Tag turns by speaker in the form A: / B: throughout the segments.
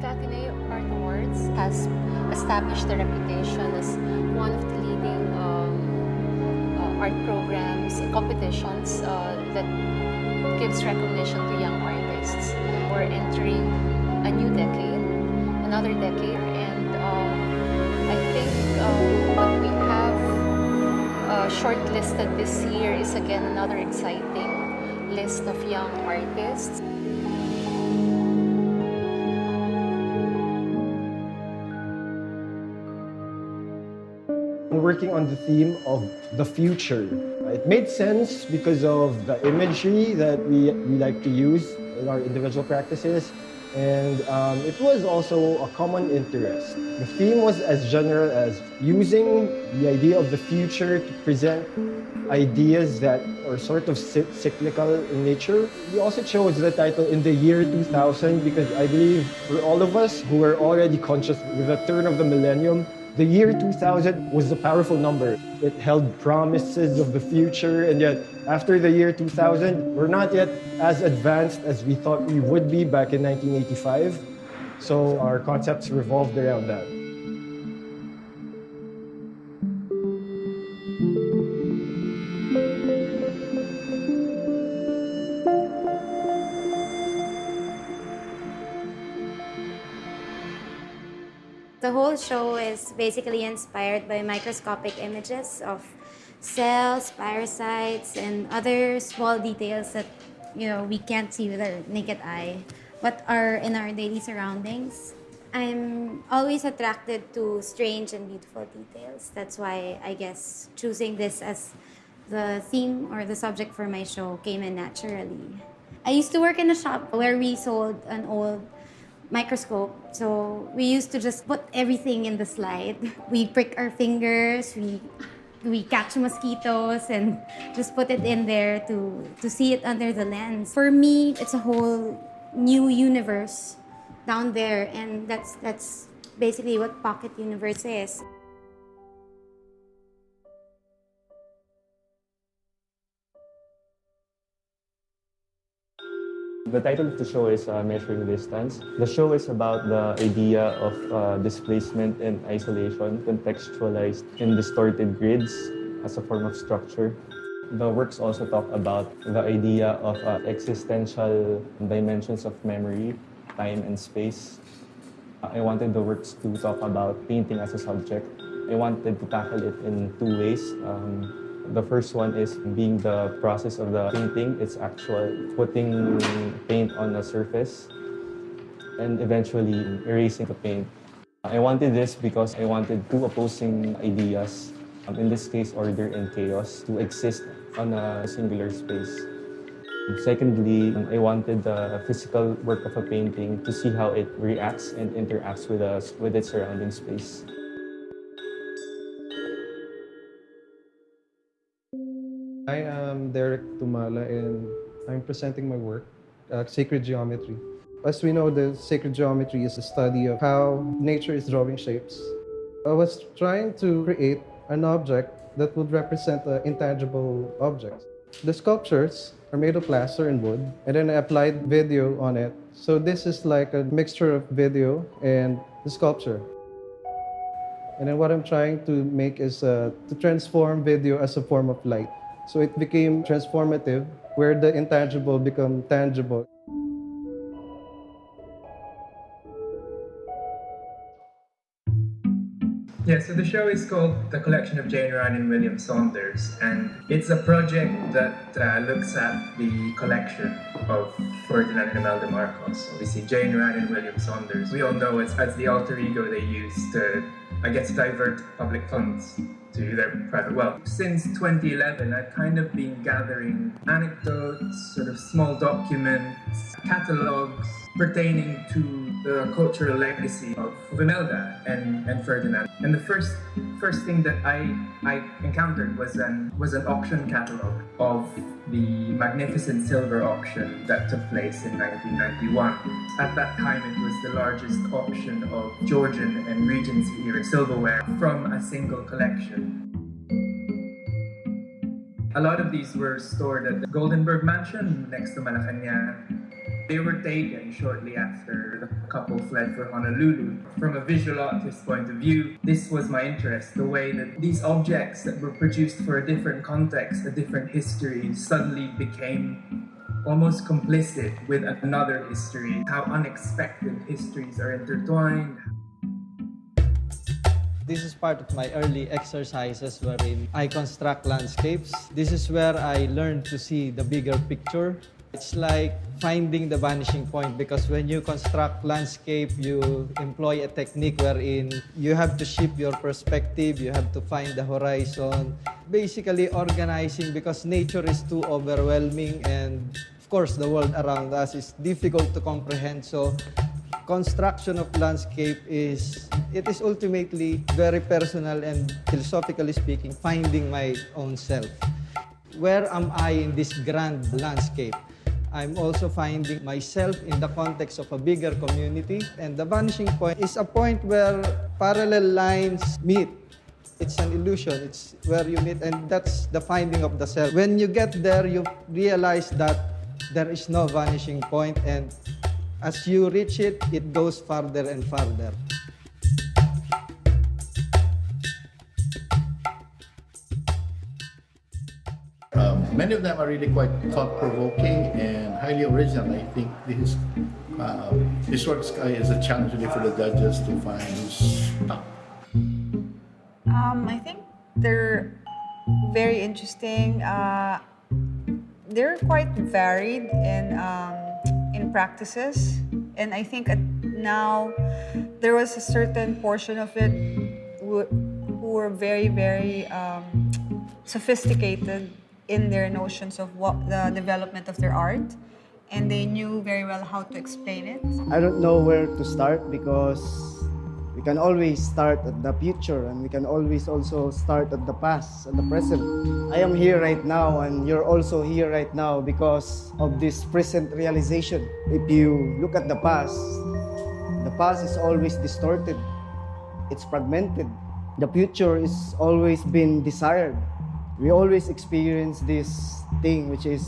A: The Ateneo Art Awards has established a reputation as one of the leading art programs, competitions that gives recognition to young artists. We're entering a new decade, another decade, and I think what we have shortlisted this year is again another exciting list of young artists.
B: Working on the theme of the future. It made sense because of the imagery that we like to use in our individual practices, and it was also a common interest. The theme was as general as using the idea of the future to present ideas that are sort of cyclical in nature. We also chose the title In the Year 2000 because I believe for all of us who are already conscious with the turn of the millennium, the year 2000 was a powerful number. It held promises of the future, and yet after the year 2000, we're not yet as advanced as we thought we would be back in 1985. So our concepts revolved around that.
C: The whole show is basically inspired by microscopic images of cells, parasites, and other small details that we can't see with our naked eye, but are in our daily surroundings. I'm always attracted to strange and beautiful details. That's why I guess choosing this as the theme or the subject for my show came in naturally. I used to work in a shop where we sold an old microscope. So we used to just put everything in the slide. We prick our fingers, we catch mosquitoes and just put it in there to see it under the lens. For me, it's a whole new universe down there, and that's basically what Pocket Universe is.
D: The title of the show is Measuring Distance. The show is about the idea of displacement and isolation contextualized in distorted grids as a form of structure. The works also talk about the idea of existential dimensions of memory, time and space. I wanted the works to talk about painting as a subject. I wanted to tackle it in two ways. The first one is being the process of the painting. It's actual putting paint on a surface and eventually erasing the paint. I wanted this because I wanted two opposing ideas, in this case order and chaos, to exist on a singular space. Secondly, I wanted the physical work of a painting to see how it reacts and interacts with its surrounding space.
E: I am Derek Tumala and I'm presenting my work, Sacred Geometry. As we know, the sacred geometry is the study of how nature is drawing shapes. I was trying to create an object that would represent an intangible object. The sculptures are made of plaster and wood, and then I applied video on it. So this is like a mixture of video and the sculpture. And then what I'm trying to make is to transform video as a form of light. So it became transformative, where the intangible become tangible.
F: Yeah, so the show is called The Collection of Jane Ryan and William Saunders, and it's a project that looks at the collection of Ferdinand and Imelda Marcos. Obviously, Jane Ryan and William Saunders, we all know as the alter ego they use to, I guess, divert public funds to their private wealth. Since 2011, I've kind of been gathering anecdotes, sort of small documents, catalogs pertaining to the cultural legacy of Imelda and Ferdinand. And the first thing that I encountered was an auction catalog of the magnificent silver auction that took place in 1991. At that time, it was the largest auction of Georgian and Regency era silverware from a single collection. A lot of these were stored at the Goldenberg Mansion next to Malacanang. They were taken shortly after the couple fled for Honolulu. From a visual artist's point of view, this was my interest, the way that these objects that were produced for a different context, a different history, suddenly became almost complicit with another history, how unexpected histories are intertwined.
G: This is part of my early exercises wherein I construct landscapes. This is where I learned to see the bigger picture. It's like finding the vanishing point because when you construct landscape, you employ a technique wherein you have to shift your perspective, you have to find the horizon. Basically organizing because nature is too overwhelming and of course the world around us is difficult to comprehend. So construction of landscape is ultimately very personal and philosophically speaking, finding my own self. Where am I in this grand landscape? I'm also finding myself in the context of a bigger community. And the vanishing point is a point where parallel lines meet. It's an illusion, it's where you meet, and that's the finding of the self. When you get there, you realize that there is no vanishing point, and as you reach it, it goes farther and farther.
H: Many of them are really quite thought-provoking and highly original. I think this work is a challenge really for the judges to find who's top.
I: I think they're very interesting. They're quite varied in practices, and I think now there was a certain portion of it who were very, very sophisticated in their notions of what the development of their art, and they knew very well how to explain it.
J: I don't know where to start because we can always start at the future and we can always also start at the past and the present. I am here right now and you're also here right now because of this present realization. If you look at the past is always distorted. It's fragmented. The future is always been desired. We always experience this thing which is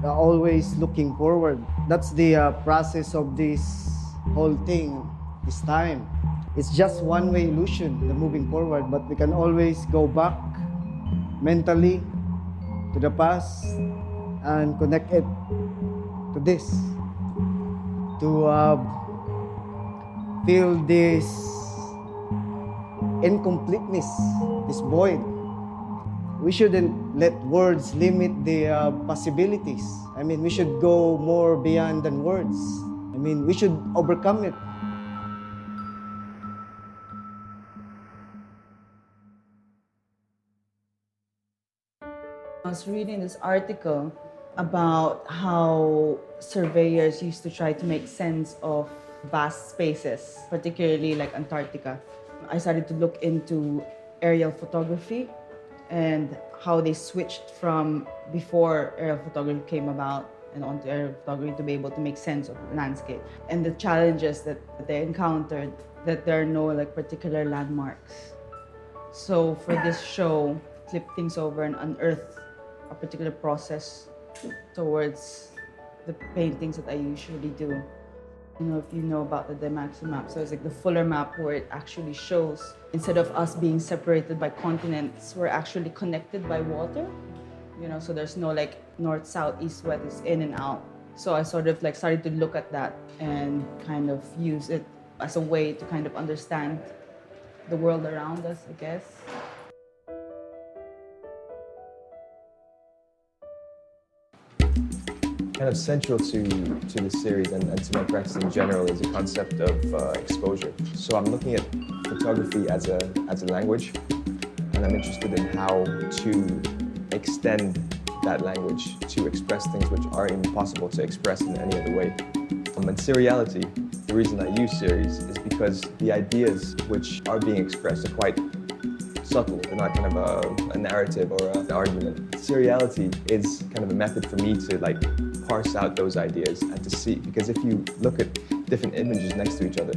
J: always looking forward. That's the process of this whole thing, this time. It's just one-way illusion, the moving forward, but we can always go back mentally to the past and connect it to this, to feel this incompleteness, this void. We shouldn't let words limit the possibilities. I mean, we should go more beyond than words. I mean, we should overcome it.
K: I was reading this article about how surveyors used to try to make sense of vast spaces, particularly like Antarctica. I started to look into aerial photography and how they switched from before aerial photography came about and onto aerial photography to be able to make sense of the landscape and the challenges that they encountered, that there are no like particular landmarks. So for this show, flip things over and unearth a particular process towards the paintings that I usually do. You know, if you know about the Dymaxi map, so it's like the fuller map where it actually shows, instead of us being separated by continents, we're actually connected by water. You know, so there's no like north, south, east, west, it's in and out. So I sort of like started to look at that and kind of use it as a way to kind of understand the world around us, I guess.
D: Kind of central to this series and to my practice in general is the concept of exposure. So I'm looking at photography as a language, and I'm interested in how to extend that language to express things which are impossible to express in any other way. And seriality, the reason I use series is because the ideas which are being expressed are quite subtle. They're not kind of a narrative or an argument. Seriality is kind of a method for me to like parse out those ideas and to see, because if you look at different images next to each other,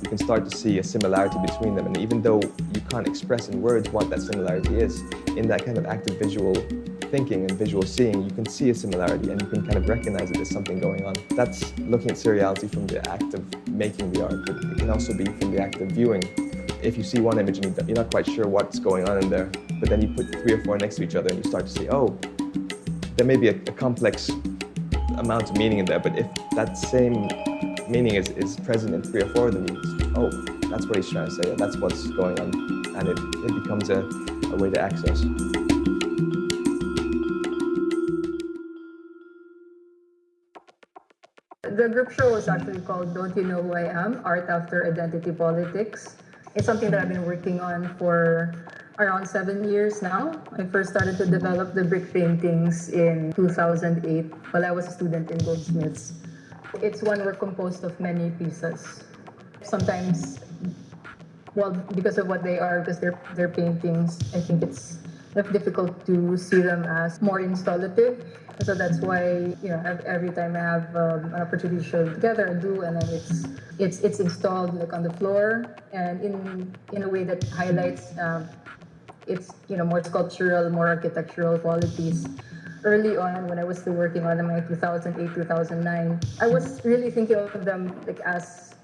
D: you can start to see a similarity between them. And even though you can't express in words what that similarity is, in that kind of active visual thinking and visual seeing, you can see a similarity and you can kind of recognize that there's something going on. That's looking at seriality from the act of making the art, but it can also be from the act of viewing. If you see one image and you're not quite sure what's going on in there, but then you put 3 or 4 next to each other and you start to see, oh, there may be a complex amount of meaning in there, but if that same meaning is present in 3 or 4 of them, oh, that's what he's trying to say, that's what's going on, and it becomes a way to access.
L: The group show was actually called Don't You Know Who I Am? Art After Identity Politics. It's something that I've been working on for around 7 years now. I first started to develop the brick paintings in 2008 while I was a student in Goldsmiths. It's one work composed of many pieces. Sometimes, well, because of what they are, because they're paintings, I think it's difficult to see them as more installative. So that's why, every time I have an opportunity to show it together, I do, and then it's installed like on the floor, and in a way that highlights its more sculptural, more architectural qualities. Early on, when I was still working on them, like 2008, 2009, I was really thinking of them like as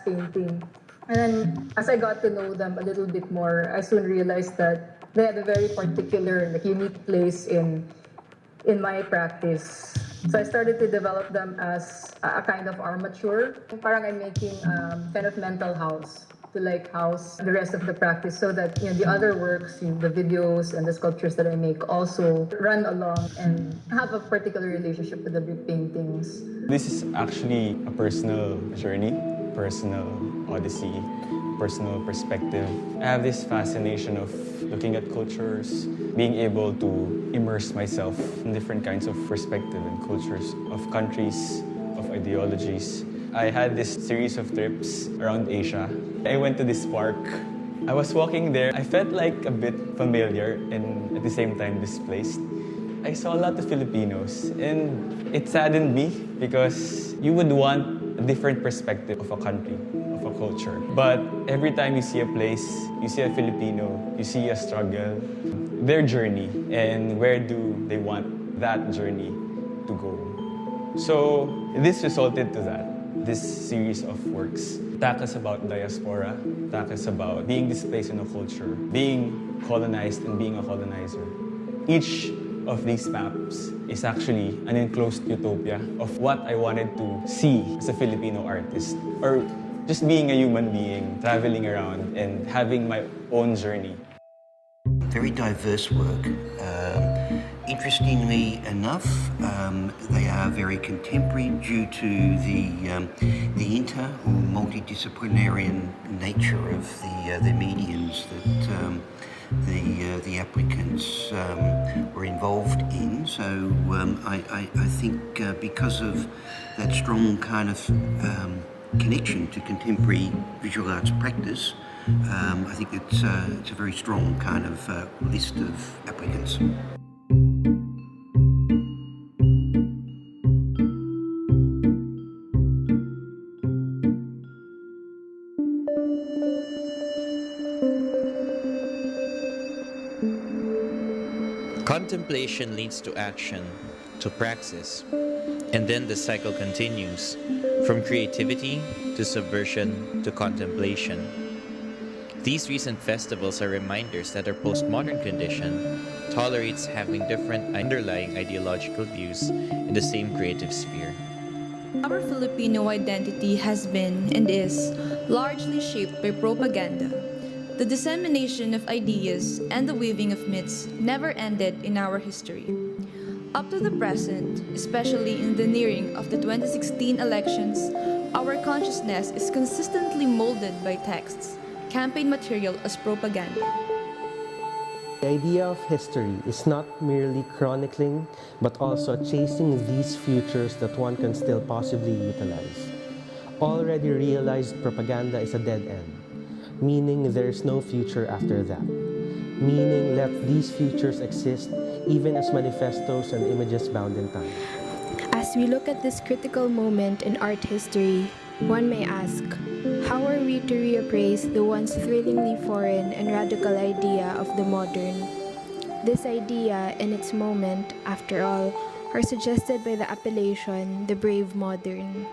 L: painting. And then as I got to know them a little bit more, I soon realized that they had a very particular, like, unique place in my practice. So I started to develop them as a kind of armature. Parang I'm making kind of mental house to like house the rest of the practice, so that the other works, the videos and the sculptures that I make also run along and have a particular relationship with the brick paintings.
M: This is actually a personal journey, personal odyssey, personal perspective. I have this fascination of looking at cultures, being able to immerse myself in different kinds of perspective and cultures of countries, of ideologies. I had this series of trips around Asia. I went to this park. I was walking there. I felt like a bit familiar and at the same time displaced. I saw a lot of Filipinos and it saddened me because you would want a different perspective of a country, of a culture. But every time you see a place, you see a Filipino, you see a struggle, their journey, and where do they want that journey to go. So this resulted to that. This series of works tackles about diaspora, tackles about being displaced in a culture, being colonized and being a colonizer. Each of these maps is actually an enclosed utopia of what I wanted to see as a Filipino artist, or just being a human being, traveling around and having my own journey.
N: Very diverse work. Interestingly enough, they are very contemporary due to the inter or multidisciplinarian nature of the mediums that the applicants were involved in. So I think because of that strong kind of connection to contemporary visual arts practice, I think it's a very strong kind of list of applicants.
O: Contemplation leads to action, to praxis, and then the cycle continues, from creativity to subversion to contemplation. These recent festivals are reminders that our postmodern condition tolerates having different underlying ideological views in the same creative sphere.
P: Our Filipino identity has been and is largely shaped by propaganda. The dissemination of ideas and the weaving of myths never ended in our history. Up to the present, especially in the nearing of the 2016 elections, our consciousness is consistently molded by texts, campaign material as propaganda.
Q: The idea of history is not merely chronicling, but also chasing these futures that one can still possibly utilize. Already realized propaganda is a dead end, meaning there is no future after that. Meaning let these futures exist even as manifestos and images bound in time.
R: As we look at this critical moment in art history, one may ask, how are we to reappraise the once thrillingly foreign and radical idea of the modern? This idea and its moment, after all, are suggested by the appellation the brave modern.